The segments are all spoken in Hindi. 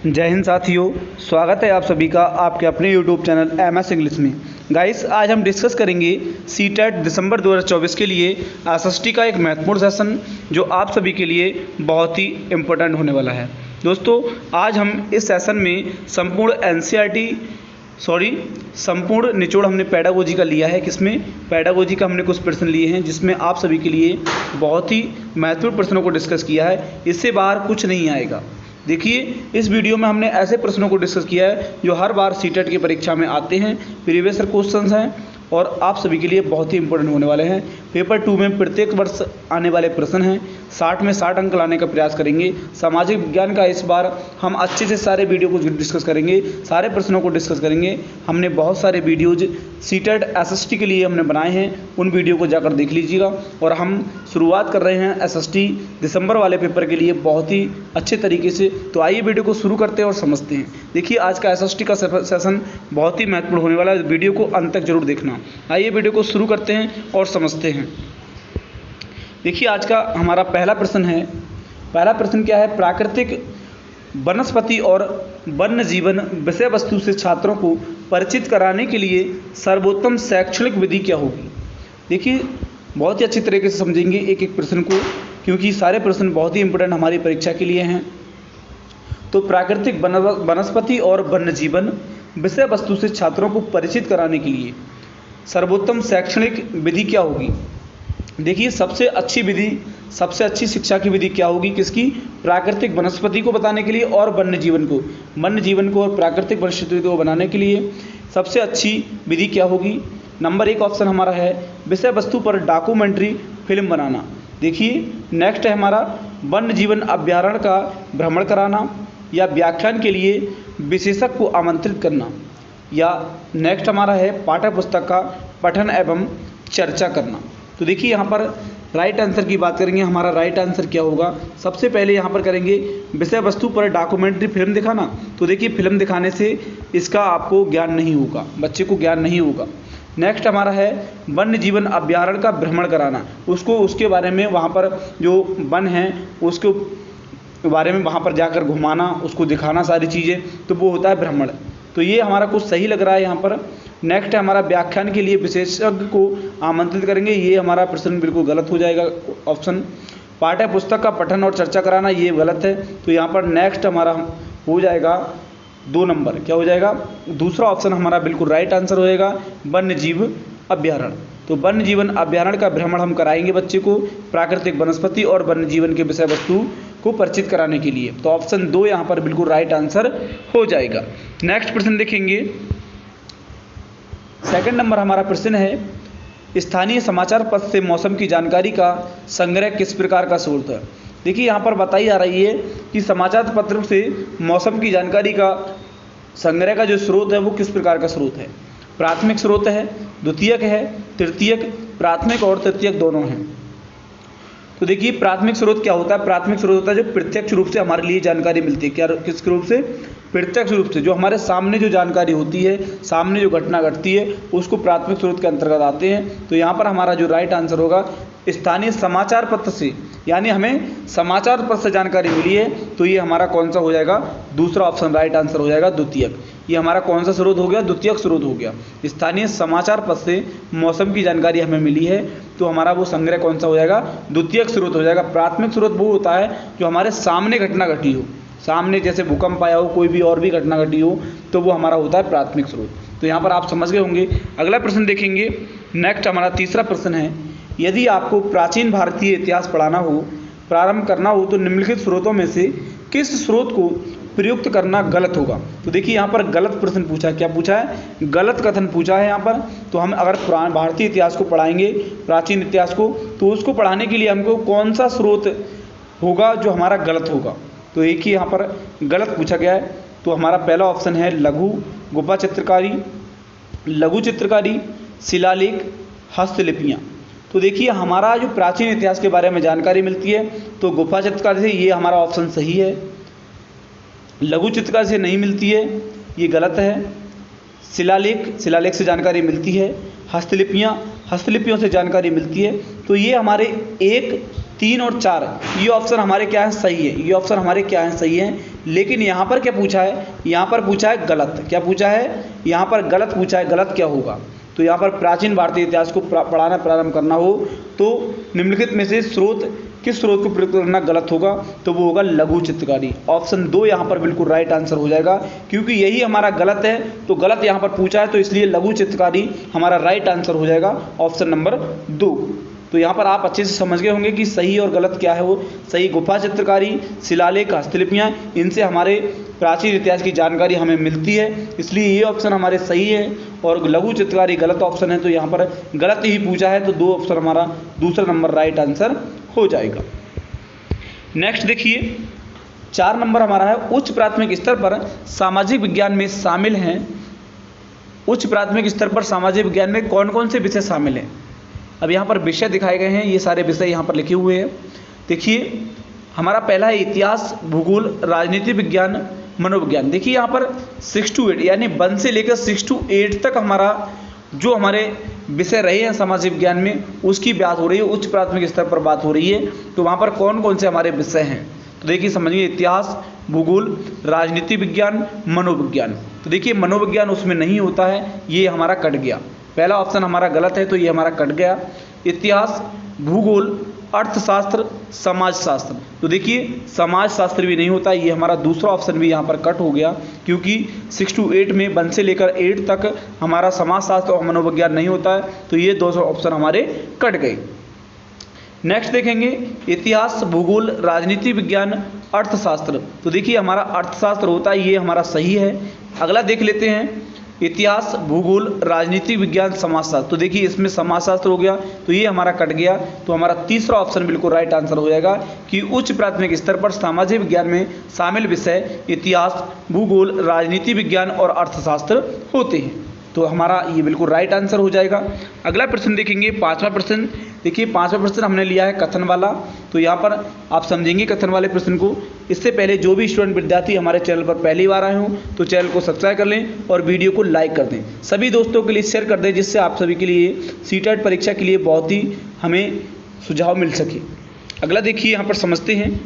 जय हिंद साथियों, स्वागत है आप सभी का आपके अपने यूट्यूब चैनल एमएस इंग्लिश में। गाइस, आज हम डिस्कस करेंगे सीटेट दिसंबर 2024 के लिए एसएसटी का एक महत्वपूर्ण सेशन जो आप सभी के लिए बहुत ही इम्पोर्टेंट होने वाला है। दोस्तों, आज हम इस सेशन में संपूर्ण निचोड़ हमने पेडागोजी का लिया है। किसमें? पेडागोजी का हमने कुछ प्रश्न लिए हैं जिसमें आप सभी के लिए बहुत ही महत्वपूर्ण प्रश्नों को डिस्कस किया है। इससे बाहर कुछ नहीं आएगा। देखिए, इस वीडियो में हमने ऐसे प्रश्नों को डिस्कस किया है जो हर बार सीटेट की परीक्षा में आते हैं, प्रीवियस क्वेश्चंस हैं और आप सभी के लिए बहुत ही इंपॉर्टेंट होने वाले हैं। पेपर 2 में प्रत्येक वर्ष आने वाले प्रश्न हैं। 60 में 60 अंक लाने का प्रयास करेंगे। सामाजिक विज्ञान का इस बार हम अच्छे से सारे वीडियो को डिस्कस करेंगे, सारे प्रश्नों को डिस्कस करेंगे। हमने बहुत सारे वीडियोज सीटेट एसएसटी के लिए हमने बनाए हैं, उन वीडियो को जाकर देख लीजिएगा। और हम शुरुआत कर रहे हैं एसएसटी दिसंबर वाले पेपर के लिए बहुत ही अच्छे तरीके से। तो आइए वीडियो को शुरू करते हैं और समझते हैं। देखिए, आज का एसएसटी का सेशन बहुत ही महत्वपूर्ण होने वाला है, वीडियो को अंत तक जरूर देखना। आइए वीडियो को शुरू करते हैं और समझते हैं। देखिए, आज का हमारा पहला प्रश्न है। पहला प्रश्न क्या है? प्राकृतिक वनस्पति और वन्य जीवन विषय वस्तु से छात्रों को परिचित कराने के लिए सर्वोत्तम शैक्षणिक विधि क्या होगी? देखिए, बहुत ही अच्छी तरीके से समझेंगे एक एक प्रश्न को, क्योंकि सारे प्रश्न बहुत ही इंपॉर्टेंट हमारी परीक्षा के लिए हैं। तो प्राकृतिक वनस्पति और वन्य जीवन विषय वस्तु से छात्रों को परिचित कराने के लिए सर्वोत्तम शैक्षणिक विधि क्या होगी? देखिए, सबसे अच्छी शिक्षा की विधि क्या होगी? किसकी? प्राकृतिक वनस्पति को बताने के लिए और वन्य जीवन को और प्राकृतिक वनस्पति को बनाने के लिए सबसे अच्छी विधि क्या होगी? नंबर 1 ऑप्शन हमारा है विषय वस्तु पर डॉक्यूमेंट्री फिल्म बनाना। देखिए, नेक्स्ट है हमारा वन्य जीवन अभ्यारण्य का भ्रमण कराना या व्याख्यान के लिए विशेषज्ञ को आमंत्रित करना, या नेक्स्ट हमारा है पाठ्य पुस्तक का पठन एवं चर्चा करना। तो देखिए, यहाँ पर राइट आंसर की बात करेंगे। हमारा राइट आंसर क्या होगा? सबसे पहले यहाँ पर करेंगे विषय वस्तु पर डॉक्यूमेंट्री फिल्म दिखाना। तो देखिए, फिल्म दिखाने से इसका आपको ज्ञान नहीं होगा, बच्चे को ज्ञान नहीं होगा। नेक्स्ट हमारा है वन्य जीवन अभ्यारण्य का भ्रमण कराना, उसके बारे में वहाँ पर जो वन है उसके बारे में वहाँ पर जाकर घुमाना, उसको दिखाना सारी चीज़ें, तो वो होता है भ्रमण। तो ये हमारा कुछ सही लग रहा है यहाँ पर। नेक्स्ट है हमारा व्याख्यान के लिए विशेषज्ञ को आमंत्रित करेंगे, ये हमारा प्रश्न बिल्कुल गलत हो जाएगा ऑप्शन। पाठ्य पुस्तक का पठन और चर्चा कराना, ये गलत है। तो यहाँ पर नेक्स्ट हमारा हो जाएगा 2 नंबर, क्या हो जाएगा? दूसरा ऑप्शन हमारा बिल्कुल राइट आंसर हो जाएगा वन्य जीव अभ्यारण्य। तो वन्य जीवन अभ्यारण्य का भ्रमण हम कराएंगे बच्चे को प्राकृतिक वनस्पति और वन्य जीवन के विषय वस्तु को परिचित कराने के लिए। तो ऑप्शन 2 यहाँ पर बिल्कुल राइट आंसर हो जाएगा। नेक्स्ट प्रश्न देखेंगे। सेकंड नंबर हमारा प्रश्न है स्थानीय समाचार पत्र से मौसम की जानकारी का संग्रह किस प्रकार का स्रोत है? देखिए, यहाँ पर बताई जा रही है कि समाचार पत्र से मौसम की जानकारी का संग्रह का जो स्रोत है वो किस प्रकार का स्रोत है। प्राथमिक स्रोत है, द्वितीयक है, तृतीयक। प्राथमिक और तृतीयक दोनों हैं। तो देखिए, प्राथमिक स्रोत क्या होता है? प्राथमिक स्रोत होता है जो प्रत्यक्ष रूप से हमारे लिए जानकारी मिलती है। क्या? किस रूप से? प्रत्यक्ष रूप से, जो हमारे सामने जो जानकारी होती है, सामने जो घटना घटती है, उसको प्राथमिक स्रोत के अंतर्गत आते हैं। तो यहाँ पर हमारा जो राइट आंसर होगा स्थानीय समाचार पत्र से, यानी हमें समाचार पत्र से जानकारी मिली है, तो ये हमारा कौन सा हो जाएगा? दूसरा ऑप्शन राइट आंसर हो जाएगा द्वितीयक। ये हमारा कौन सा स्रोत हो गया? द्वितीयक स्रोत हो गया। स्थानीय समाचार पत्र से मौसम की जानकारी हमें मिली है, तो हमारा वो संग्रह कौन सा हो जाएगा? द्वितीयक स्रोत हो जाएगा। प्राथमिक स्रोत वो होता है जो हमारे सामने घटना घटी हो, सामने जैसे भूकंप आया हो, कोई भी और भी घटना घटी हो, तो वो हमारा होता है प्राथमिक स्रोत। तो यहाँ पर आप समझ गए होंगे। अगला प्रश्न देखेंगे। नेक्स्ट हमारा तीसरा प्रश्न है यदि आपको प्राचीन भारतीय इतिहास प्रारंभ करना हो तो निम्नलिखित स्रोतों में से किस स्रोत को प्रयुक्त करना गलत होगा? तो देखिए, यहाँ पर गलत प्रश्न पूछा है। क्या पूछा है? गलत कथन पूछा है यहाँ पर। तो हम अगर भारतीय इतिहास को पढ़ाएंगे, प्राचीन इतिहास को, तो उसको पढ़ाने के लिए हमको कौन सा स्रोत होगा जो हमारा गलत होगा? तो एक ही यहाँ पर गलत पूछा गया है। तो हमारा पहला ऑप्शन है गुफा चित्रकारी, शिलालेख, हस्तलिपियाँ। तो देखिए, हमारा जो प्राचीन इतिहास के बारे में जानकारी मिलती है तो गुफा चित्रकारी से, ये हमारा ऑप्शन सही है। लघु चित्रकारी से नहीं मिलती है, ये गलत है। शिलालेख से जानकारी मिलती है। हस्तलिपियों से जानकारी मिलती है। तो ये हमारे 1 3 और 4 ये ऑप्शन हमारे क्या है, सही है। ये ऑप्शन हमारे क्या है, सही है। लेकिन यहाँ पर क्या पूछा है, यहाँ पर पूछा है गलत। क्या पूछा है, यहाँ पर गलत पूछा है। गलत क्या होगा, तो यहाँ पर प्राचीन भारतीय इतिहास को पढ़ाना प्रारंभ करना हो तो निम्नलिखित में से किस स्रोत को प्रयोग करना गलत होगा, तो वो होगा लघु चित्रकारी। ऑप्शन 2 यहाँ पर बिल्कुल राइट आंसर हो जाएगा, क्योंकि यही हमारा गलत है। तो गलत यहाँ पर पूछा है, तो इसलिए लघु चित्रकारी हमारा राइट आंसर हो जाएगा, ऑप्शन नंबर 2। तो यहाँ पर आप अच्छे से समझ गए होंगे कि सही और गलत क्या है। वो सही गुफा चित्रकारी, शिलालेख, हस्तलिपियाँ, इनसे हमारे प्राचीन इतिहास की जानकारी हमें मिलती है, इसलिए ये ऑप्शन हमारे सही है। और लघु चित्रकारी गलत ऑप्शन है, तो यहाँ पर गलत ही पूछा है, तो 2 ऑप्शन हमारा दूसरा नंबर राइट आंसर हो जाएगा। नेक्स्ट देखिए 4 नंबर हमारा है, उच्च प्राथमिक स्तर पर सामाजिक विज्ञान में शामिल हैं। उच्च प्राथमिक स्तर पर सामाजिक विज्ञान में कौन कौन से विषय शामिल हैं। अब यहाँ पर विषय दिखाए गए हैं, ये सारे विषय यहाँ पर लिखे हुए हैं। देखिए हमारा पहला है इतिहास, भूगोल, राजनीति विज्ञान, मनोविज्ञान। देखिए यहाँ पर 6 to 8 यानी 1 से लेकर 6 to 8 तक जो हमारे विषय रहे हैं सामाजिक विज्ञान में, उसकी बात हो रही है। उच्च प्राथमिक स्तर पर बात हो रही है, तो वहाँ पर कौन कौन से हमारे विषय हैं, तो देखिए समझिए इतिहास, भूगोल, राजनीति विज्ञान, मनोविज्ञान। तो देखिए मनोविज्ञान उसमें नहीं होता है, ये हमारा कट गया। पहला ऑप्शन हमारा गलत है, तो ये हमारा कट गया। इतिहास, भूगोल, अर्थशास्त्र, समाजशास्त्र। तो देखिए समाजशास्त्र भी नहीं होता, ये हमारा दूसरा ऑप्शन भी यहाँ पर कट हो गया, क्योंकि 6 to 8 में 1 से लेकर 8 तक हमारा समाजशास्त्र और मनोविज्ञान नहीं होता है, तो ये 2 ऑप्शन हमारे कट गए। नेक्स्ट देखेंगे इतिहास, भूगोल, राजनीति विज्ञान, अर्थशास्त्र। तो देखिए हमारा अर्थशास्त्र होता है, ये हमारा सही है। अगला देख लेते हैं इतिहास, भूगोल, राजनीति विज्ञान, समाजशास्त्र। तो देखिए इसमें समाजशास्त्र हो गया, तो ये हमारा कट गया। तो हमारा तीसरा ऑप्शन बिल्कुल राइट आंसर हो जाएगा कि उच्च प्राथमिक स्तर पर सामाजिक विज्ञान में शामिल विषय इतिहास, भूगोल, राजनीति विज्ञान और अर्थशास्त्र होते हैं। तो हमारा ये बिल्कुल राइट आंसर हो जाएगा। अगला प्रश्न देखेंगे 5वां प्रश्न। देखिए 5वां प्रश्न हमने लिया है कथन वाला, तो यहाँ पर आप समझेंगे कथन वाले प्रश्न को। इससे पहले जो भी स्टूडेंट विद्यार्थी हमारे चैनल पर पहली बार आए हों, तो चैनल को सब्सक्राइब कर लें और वीडियो को लाइक कर दें। सभी दोस्तों के लिए शेयर कर दें, जिससे आप सभी के लिए सीटेट परीक्षा के लिए बहुत ही हमें सुझाव मिल सके। अगला देखिए यहाँ पर समझते हैं,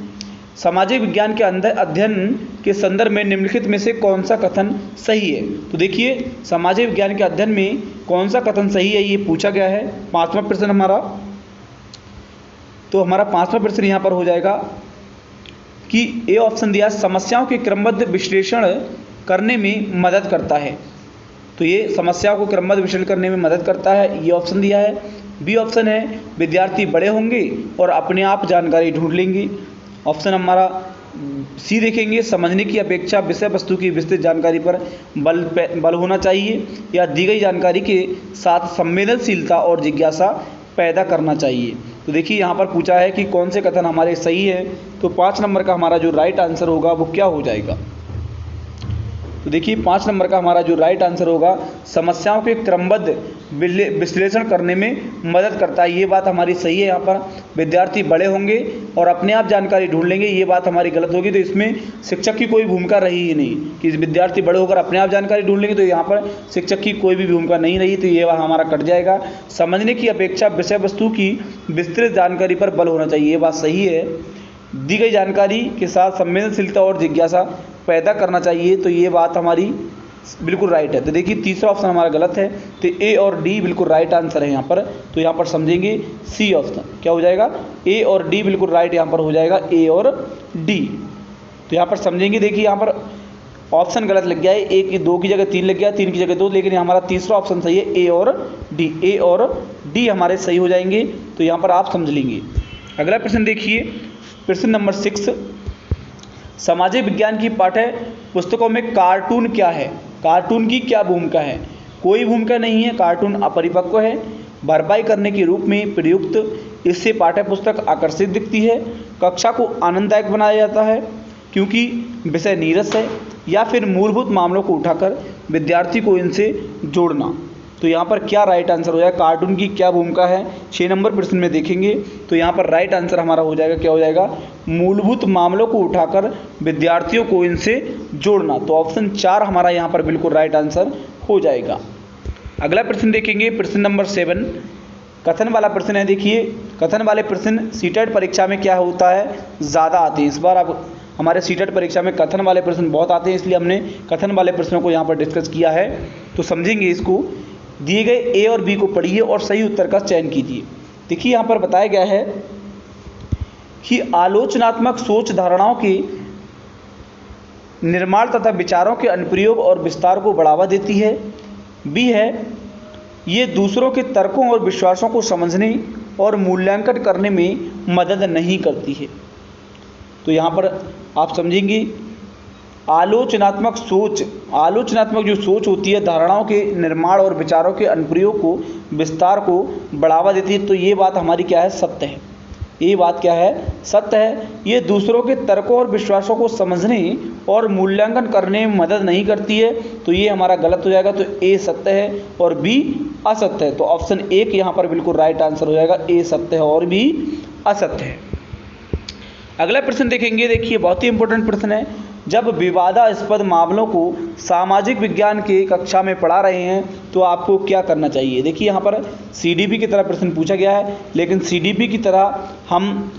सामाजिक विज्ञान के अंदर अध्ययन के संदर्भ में निम्नलिखित में से कौन सा कथन सही है। तो देखिए सामाजिक विज्ञान के अध्ययन में कौन सा कथन सही है, ये पूछा गया है। 5वां प्रश्न हमारा, तो हमारा 5वां प्रश्न यहाँ पर हो जाएगा कि ए ऑप्शन दिया, समस्याओं के क्रमबद्ध विश्लेषण करने में मदद करता है। तो ये समस्याओं को क्रमबद्ध विश्लेषण करने में मदद करता है, ये ऑप्शन दिया है। बी ऑप्शन है विद्यार्थी बड़े होंगे और अपने आप जानकारी ढूंढ लेंगे। ऑप्शन हमारा सी देखेंगे, समझने की अपेक्षा विषय वस्तु की विस्तृत जानकारी पर बल होना चाहिए, या दी गई जानकारी के साथ संवेदनशीलता और जिज्ञासा पैदा करना चाहिए। तो देखिए यहाँ पर पूछा है कि कौन से कथन हमारे सही है, तो 5 नंबर का हमारा जो राइट आंसर होगा वो क्या हो जाएगा। तो देखिए 5 नंबर का हमारा जो राइट आंसर होगा, समस्याओं के क्रमबद्ध विश्लेषण करने में मदद करता है। ये बात हमारी सही है। यहाँ पर विद्यार्थी बड़े होंगे और अपने आप जानकारी ढूंढ लेंगे, ये बात हमारी गलत होगी। तो इसमें शिक्षक की कोई भूमिका रही ही नहीं कि विद्यार्थी बड़े होकर अपने आप जानकारी ढूंढ लेंगे, तो यहाँ पर शिक्षक की कोई भी भूमिका नहीं रही, तो ये हमारा कट जाएगा। समझने की अपेक्षा विषय वस्तु की विस्तृत जानकारी पर बल होना चाहिए, ये बात सही है। दी गई जानकारी के साथ संवेदनशीलता और जिज्ञासा पैदा करना चाहिए, तो ये बात हमारी बिल्कुल राइट है। तो देखिए तीसरा ऑप्शन हमारा गलत है, तो ए और डी बिल्कुल राइट आंसर है यहाँ पर। तो यहाँ पर समझेंगे सी ऑप्शन क्या हो जाएगा, ए और डी बिल्कुल राइट यहाँ पर हो जाएगा, ए और डी। तो यहाँ पर समझेंगे, देखिए यहाँ पर ऑप्शन गलत लग गया है, ए की 2 की जगह 3 लग गया, 3 की जगह 2, लेकिन हमारा तीसरा ऑप्शन सही है, ए और डी। ए और डी हमारे सही हो जाएंगे, तो यहाँ पर आप समझ लेंगे। अगला प्रश्न देखिए, प्रश्न नंबर 6, सामाजिक विज्ञान की पाठ्य पुस्तकों में कार्टून क्या है, कार्टून की क्या भूमिका है। कोई भूमिका नहीं है, कार्टून अपरिपक्व है, भरपाई करने के रूप में प्रयुक्त, इससे पाठ्य पुस्तक आकर्षित दिखती है, कक्षा को आनंददायक बनाया जाता है क्योंकि विषय नीरस है, या फिर मूलभूत मामलों को उठाकर विद्यार्थी को इनसे जोड़ना। तो यहाँ पर क्या राइट आंसर हो जाएगा, कार्टून की क्या भूमिका है। 6 नंबर प्रश्न में देखेंगे, तो यहाँ पर राइट आंसर हमारा हो जाएगा, क्या हो जाएगा, मूलभूत मामलों को उठाकर विद्यार्थियों को इनसे जोड़ना। तो ऑप्शन 4 हमारा यहाँ पर बिल्कुल राइट आंसर हो जाएगा। अगला प्रश्न देखेंगे, प्रश्न नंबर 7, कथन वाला प्रश्न है। देखिए कथन वाले प्रश्न सीटेट परीक्षा में क्या होता है, ज़्यादा आते हैं। इस बार अब हमारे सीटेट परीक्षा में कथन वाले प्रश्न बहुत आते हैं, इसलिए हमने कथन वाले प्रश्नों को यहाँ पर डिस्कस किया है। तो समझेंगे इसको। दिए गए ए और बी को पढ़िए और सही उत्तर का चयन कीजिए। देखिए यहाँ पर बताया गया है कि आलोचनात्मक सोच धारणाओं के निर्माण तथा विचारों के अनुप्रयोग और विस्तार को बढ़ावा देती है। बी है, ये दूसरों के तर्कों और विश्वासों को समझने और मूल्यांकन करने में मदद नहीं करती है। तो यहाँ पर आप समझेंगे आलोचनात्मक जो सोच होती है धारणाओं के निर्माण और विचारों के अनुप्रयोग को विस्तार को बढ़ावा देती है। तो ये बात हमारी क्या है, सत्य है। ये बात क्या है, सत्य है। ये दूसरों के तर्कों और विश्वासों को समझने और मूल्यांकन करने में मदद नहीं करती है। तो ये हमारा गलत हो जाएगा। तो ए सत्य है और बी असत्य है। तो ऑप्शन ए यहाँ पर बिल्कुल राइट आंसर हो जाएगा। ए सत्य है और बी असत्य है। अगला प्रश्न देखेंगे। देखिए बहुत ही इंपॉर्टेंट प्रश्न है। जब विवादास्पद मामलों को सामाजिक विज्ञान के कक्षा में पढ़ा रहे हैं तो आपको क्या करना चाहिए। देखिए यहाँ पर सीडीपी की तरह प्रश्न पूछा गया है, लेकिन सीडीपी की तरह हम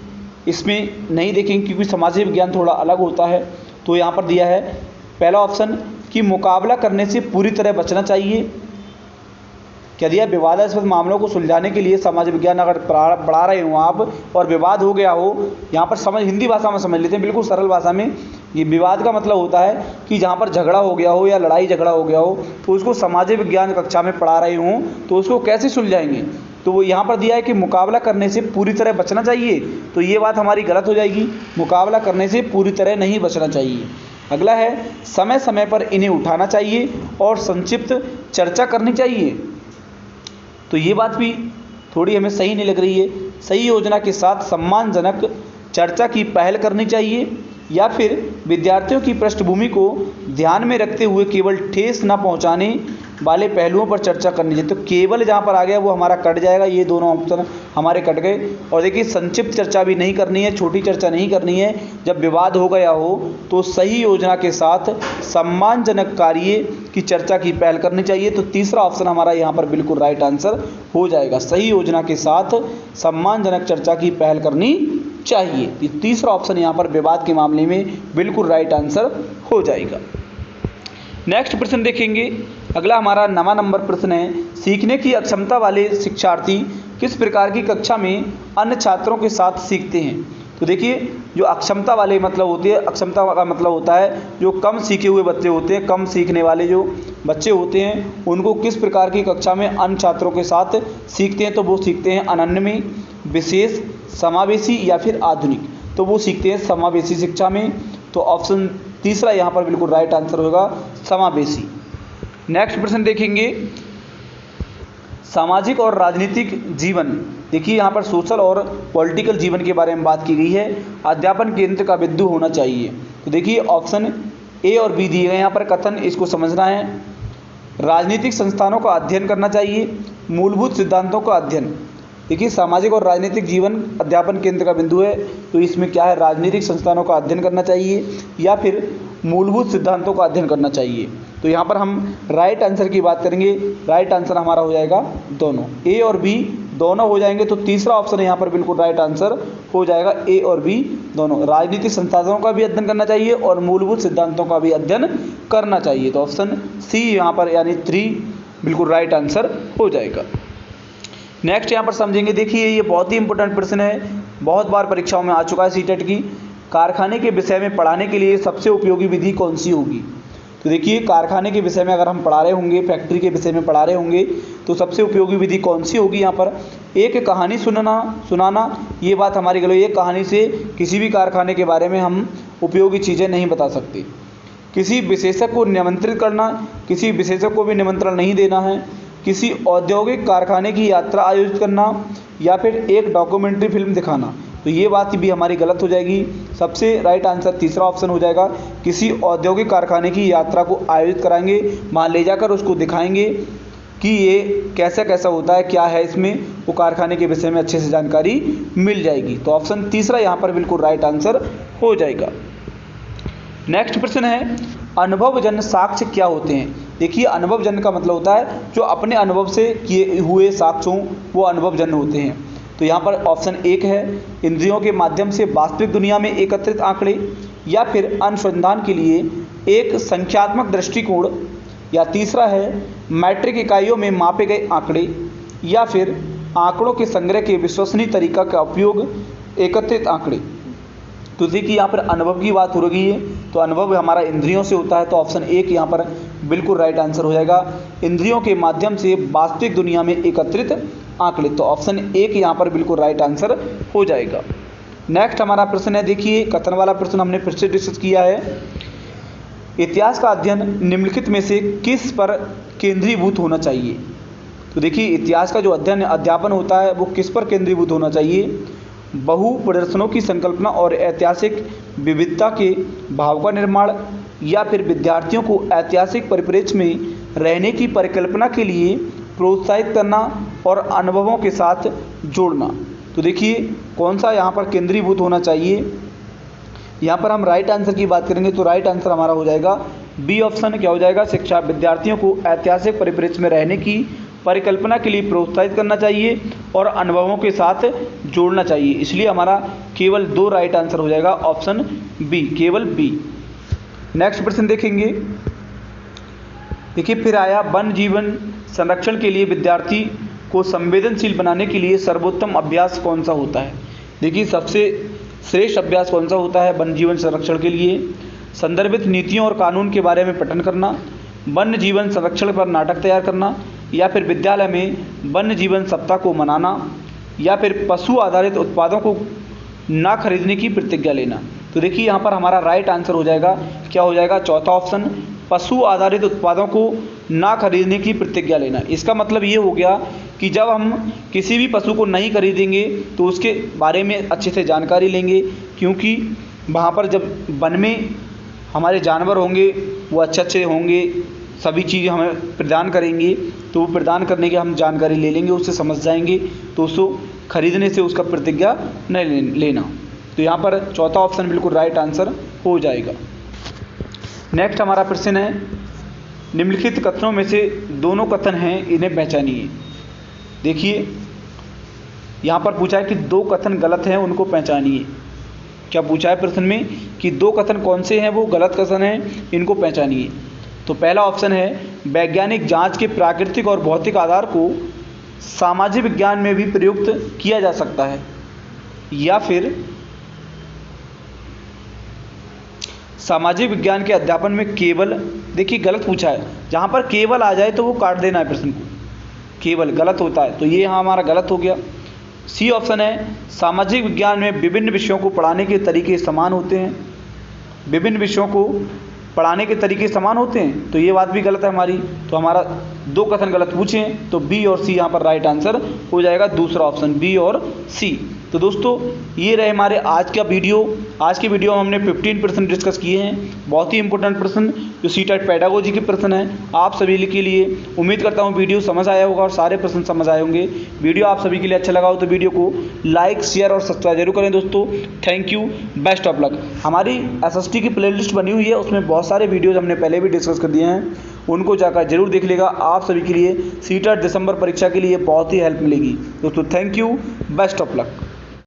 इसमें नहीं देखेंगे क्योंकि सामाजिक विज्ञान थोड़ा अलग होता है। तो यहाँ पर दिया है पहला ऑप्शन कि मुकाबला करने से पूरी तरह बचना चाहिए। क्या दिया, विवादास्पद मामलों को सुलझाने के लिए समाज विज्ञान अगर पढ़ा रहे हो आप और विवाद हो गया हो, यहाँ पर हिंदी भाषा में समझ लेते हैं, बिल्कुल सरल भाषा में। ये विवाद का मतलब होता है कि जहाँ पर झगड़ा हो गया हो या लड़ाई झगड़ा हो गया हो तो उसको सामाजिक विज्ञान कक्षा में पढ़ा रहे हों तो उसको कैसे सुलझाएंगे। तो वो यहाँ पर दिया है कि मुकाबला करने से पूरी तरह बचना चाहिए। तो ये बात हमारी गलत हो जाएगी, मुकाबला करने से पूरी तरह नहीं बचना चाहिए। अगला है समय समय पर इन्हें उठाना चाहिए और संक्षिप्त चर्चा करनी चाहिए। तो ये बात भी थोड़ी हमें सही नहीं लग रही है। सही योजना के साथ सम्मानजनक चर्चा की पहल करनी चाहिए या फिर विद्यार्थियों की पृष्ठभूमि को ध्यान में रखते हुए केवल ठेस न पहुंचाने वाले पहलुओं पर चर्चा करनी चाहिए। तो केवल जहाँ पर आ गया वो हमारा कट जाएगा, ये दोनों ऑप्शन हमारे कट गए। और देखिए संक्षिप्त चर्चा भी नहीं करनी है, छोटी चर्चा नहीं करनी है। जब विवाद हो गया हो तो सही योजना के साथ सम्मानजनक कार्य की चर्चा की पहल करनी चाहिए। तो तीसरा ऑप्शन हमारा यहाँ पर बिल्कुल राइट आंसर हो जाएगा। सही योजना के साथ सम्मानजनक चर्चा की पहल करनी चाहिए। तीसरा ऑप्शन यहाँ पर विवाद के मामले में बिल्कुल राइट आंसर हो जाएगा। नेक्स्ट प्रश्न देखेंगे। अगला हमारा 9वां नंबर प्रश्न है, सीखने की अक्षमता वाले शिक्षार्थी किस प्रकार की कक्षा में अन्य छात्रों के साथ सीखते हैं। तो देखिए जो अक्षमता वाले मतलब होते हैं, अक्षमता का मतलब होता है जो कम सीखे हुए बच्चे होते हैं, कम सीखने वाले जो बच्चे होते हैं उनको किस प्रकार की कक्षा में अन्य छात्रों के साथ सीखते हैं। तो वो सीखते हैं अनन्य में, विशेष, समावेशी या फिर आधुनिक। तो वो सीखते हैं समावेशी शिक्षा में। तो ऑप्शन तीसरा यहाँ पर बिल्कुल राइट आंसर होगा, समावेशी। नेक्स्ट प्रश्न देखेंगे, सामाजिक और राजनीतिक जीवन। देखिए यहाँ पर सोशल और पॉलिटिकल जीवन के बारे में बात की गई है। अध्यापन केंद्र का बिंदु होना चाहिए। तो देखिए ऑप्शन ए और बी दिए गए यहाँ पर कथन, इसको समझना है। राजनीतिक संस्थानों का अध्ययन करना चाहिए, मूलभूत सिद्धांतों का अध्ययन। देखिए सामाजिक और राजनीतिक जीवन अध्यापन केंद्र का बिंदु है। तो इसमें क्या है, राजनीतिक संस्थानों का अध्ययन करना चाहिए या फिर मूलभूत सिद्धांतों का अध्ययन करना चाहिए। तो यहाँ पर हम राइट आंसर की बात करेंगे। राइट आंसर हमारा हो जाएगा दोनों, ए और बी दोनों हो जाएंगे। तो तीसरा ऑप्शन यहाँ पर बिल्कुल राइट आंसर हो जाएगा, ए और बी दोनों। राजनीतिक संस्थानों का भी अध्ययन करना चाहिए और मूलभूत सिद्धांतों का भी अध्ययन करना चाहिए। तो ऑप्शन सी यहाँ पर यानी 3 बिल्कुल राइट आंसर हो जाएगा। नेक्स्ट यहाँ पर समझेंगे। देखिए ये बहुत ही इंपॉर्टेंट प्रश्न है, बहुत बार परीक्षाओं में आ चुका है सीटेट की। कारखाने के विषय में पढ़ाने के लिए सबसे उपयोगी विधि कौन सी होगी। तो देखिए कारखाने के विषय में अगर हम पढ़ा रहे होंगे, फैक्ट्री के विषय में पढ़ा रहे होंगे तो सबसे उपयोगी विधि कौन सी होगी। यहाँ पर एक कहानी सुनाना, ये बात हमारी गलत है। एक कहानी से किसी भी कारखाने के बारे में हम उपयोगी चीज़ें नहीं बता सकते। किसी विशेषज्ञ को निमंत्रित करना, किसी विशेषज्ञ को भी निमंत्रण नहीं देना है। किसी औद्योगिक कारखाने की यात्रा आयोजित करना या फिर एक डॉक्यूमेंट्री फिल्म दिखाना। तो ये बात भी हमारी गलत हो जाएगी। सबसे राइट आंसर तीसरा ऑप्शन हो जाएगा, किसी औद्योगिक कारखाने की यात्रा को आयोजित कराएंगे, वहाँ ले जाकर उसको दिखाएंगे कि ये कैसा कैसा होता है, क्या है इसमें, वो कारखाने के विषय में अच्छे से जानकारी मिल जाएगी। तो ऑप्शन तीसरा यहाँ पर बिल्कुल राइट आंसर हो जाएगा। नेक्स्ट प्रश्न है, अनुभवजन्य साक्ष्य क्या होते हैं। देखिए अनुभवजन्य का मतलब होता है जो अपने अनुभव से किए हुए साक्ष्यों वो अनुभवजन्य होते हैं। तो यहाँ पर ऑप्शन 1 है इंद्रियों के माध्यम से वास्तविक दुनिया में एकत्रित आंकड़े, या फिर अनुसंधान के लिए एक संख्यात्मक दृष्टिकोण, या तीसरा है मैट्रिक इकाइयों में मापे गए आंकड़े, या फिर आंकड़ों के संग्रह के विश्वसनीय तरीका का उपयोग एकत्रित आंकड़े। तो देखिए यहाँ पर अनुभव की बात हो रही है, तो अनुभव हमारा इंद्रियों से होता है, तो ऑप्शन 1 यहाँ पर बिल्कुल राइट आंसर हो जाएगा। इंद्रियों के माध्यम से वास्तविक दुनिया में एकत्रित आंकड़े, तो ऑप्शन 1 यहाँ पर बिल्कुल राइट आंसर हो जाएगा। नेक्स्ट हमारा प्रश्न है, देखिए कथन वाला प्रश्न हमने फिर से डिस्कस किया है। इतिहास का अध्ययन निम्नलिखित में से किस पर केंद्रीभूत होना चाहिए? तो देखिए इतिहास का जो अध्यापन होता है वो किस पर केंद्रीभूत होना चाहिए? बहु प्रदर्शनों की संकल्पना और ऐतिहासिक विविधता के भाव का निर्माण, या फिर विद्यार्थियों को ऐतिहासिक परिप्रेक्ष्य में रहने की परिकल्पना के लिए प्रोत्साहित करना और अनुभवों के साथ जोड़ना। तो देखिए कौन सा यहाँ पर केंद्रीभूत होना चाहिए? यहाँ पर हम राइट आंसर की बात करेंगे तो राइट आंसर हमारा हो जाएगा बी ऑप्शन। क्या हो जाएगा? शिक्षा विद्यार्थियों को ऐतिहासिक परिप्रेक्ष्य में रहने की परिकल्पना के लिए प्रोत्साहित करना चाहिए और अनुभवों के साथ जोड़ना चाहिए। इसलिए हमारा केवल 2 राइट आंसर हो जाएगा, ऑप्शन बी, केवल बी। नेक्स्ट प्रश्न देखेंगे, देखिए फिर आया वन जीवन संरक्षण के लिए विद्यार्थी को संवेदनशील बनाने के लिए सर्वोत्तम अभ्यास कौन सा होता है? देखिए सबसे श्रेष्ठ अभ्यास कौन सा होता है वन जीवन संरक्षण के लिए? संदर्भित नीतियों और कानून के बारे में पठन करना, वन्य जीवन संरक्षण पर नाटक तैयार करना, या फिर विद्यालय में वन्य जीवन सप्ताह को मनाना, या फिर पशु आधारित उत्पादों को ना खरीदने की प्रतिज्ञा लेना। तो देखिए यहाँ पर हमारा राइट आंसर हो जाएगा, क्या हो जाएगा? चौथा ऑप्शन, पशु आधारित उत्पादों को ना खरीदने की प्रतिज्ञा लेना। इसका मतलब ये हो गया कि जब हम किसी भी पशु को नहीं खरीदेंगे तो उसके बारे में अच्छे से जानकारी लेंगे, क्योंकि वहाँ पर जब वन में हमारे जानवर होंगे वो अच्छे होंगे, सभी चीज़ हमें प्रदान करेंगे, तो वो प्रदान करने की हम जानकारी ले लेंगे, उससे समझ जाएंगे, तो उसको खरीदने से उसका प्रतिज्ञा नहीं लेना। तो यहाँ पर चौथा ऑप्शन बिल्कुल राइट आंसर हो जाएगा। नेक्स्ट हमारा प्रश्न है, निम्नलिखित कथनों में से दोनों कथन हैं, इन्हें पहचानिए। देखिए यहाँ पर पूछा है कि 2 कथन गलत हैं, उनको पहचानिए। क्या पूछा है प्रश्न में कि 2 कथन कौन से हैं वो गलत कथन हैं, इनको पहचानिए। तो पहला ऑप्शन है वैज्ञानिक जांच के प्राकृतिक और भौतिक आधार को सामाजिक विज्ञान में भी प्रयुक्त किया जा सकता है, या फिर सामाजिक विज्ञान के अध्यापन में केवल, देखिए गलत पूछा है, जहाँ पर केवल आ जाए तो वो काट देना है प्रश्न को, केवल गलत होता है, तो ये यहाँ हमारा गलत हो गया। सी ऑप्शन है सामाजिक विज्ञान में विभिन्न विषयों को पढ़ाने के तरीके समान होते हैं, विभिन्न विषयों को पढ़ाने के तरीके समान होते हैं, तो ये बात भी गलत है हमारी। तो हमारा 2 कथन गलत पूछे हैं, तो बी और सी यहाँ पर राइट आंसर हो जाएगा, दूसरा ऑप्शन बी और सी। तो दोस्तों ये रहे हमारे आज का वीडियो। आज के वीडियो में हमने 15 प्रश्न डिस्कस किए हैं, बहुत ही इंपॉर्टेंट प्रश्न जो सीटेट पेडागोजी के प्रश्न हैं आप सभी के लिए। उम्मीद करता हूँ वीडियो समझ आया होगा और सारे प्रश्न समझ आए होंगे। वीडियो आप सभी के लिए अच्छा लगा हो तो वीडियो को लाइक, शेयर और सब्सक्राइब जरूर करें दोस्तों। Thank you, best of luck. हमारी SST की प्लेलिस्ट बनी हुई है, उसमें बहुत सारे वीडियोज़ हमने पहले भी डिस्कस कर दिए हैं, उनको जाकर जरूर देख लेगा। आप सभी के लिए सीटेट दिसंबर परीक्षा के लिए बहुत ही हेल्प मिलेगी दोस्तों। Thank you, best of luck.